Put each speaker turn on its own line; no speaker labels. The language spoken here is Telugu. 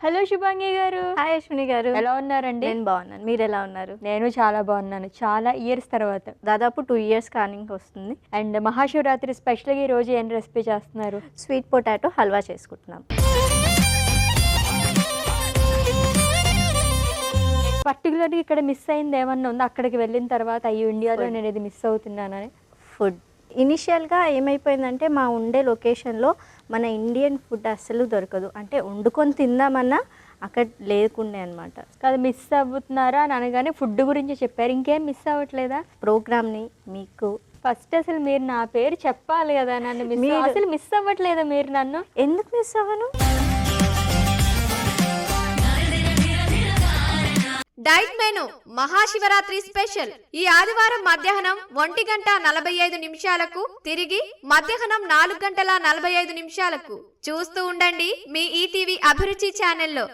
హలో శుభాంగి గారు.
హాయ్ అశ్విని గారు.
ఎలా ఉన్నారండి?
నేను బాగున్నాను. మీరు ఎలా ఉన్నారు?
నేను చాలా బాగున్నాను. చాలా ఇయర్స్ తర్వాత.
దాదాపు 2 ఇయర్స్ కానింగ్ వస్తుంది.
అండ్ మహాశివరాత్రి స్పెషల్గా ఈ రోజు ఏం రెసిపీ చేస్తున్నారు?
స్వీట్ పొటాటో హల్వా చేసుకుంటున్నాం.
పర్టికులర్గా ఇక్కడ మిస్ అయింది ఏమన్నా ఉందా? అక్కడికి వెళ్ళిన తర్వాత అయ్యో ఇండియాలో నేను ఇది మిస్ అవుతున్నానని.
ఫుడ్ ఇనిషియల్గా ఏమైపోయిందంటే మా ఉండే లొకేషన్లో మన ఇండియన్ ఫుడ్ అస్సలు దొరకదు. అంటే వండుకొని తిందామన్నా అక్కడ లేకుండే అనమాట.
కాదు మిస్ అవుతున్నారా అని అనగానే ఫుడ్ గురించి చెప్పారు. ఇంకేం మిస్ అవ్వట్లేదా?
ప్రోగ్రామ్ని మీకు
ఫస్ట్ అసలు మీరు నా పేరు చెప్పాలి కదా. నన్ను అసలు మిస్ అవ్వట్లేదా మీరు నన్ను?
ఎందుకు మిస్ అవ్వను?
డైట్ మెను మహాశివరాత్రి స్పెషల్ ఈ ఆదివారం మధ్యాహ్నం 1:45 తిరిగి మధ్యాహ్నం 4:45 చూస్తూ ఉండండి మీ ఈటీవీ అభిరుచి ఛానల్లో.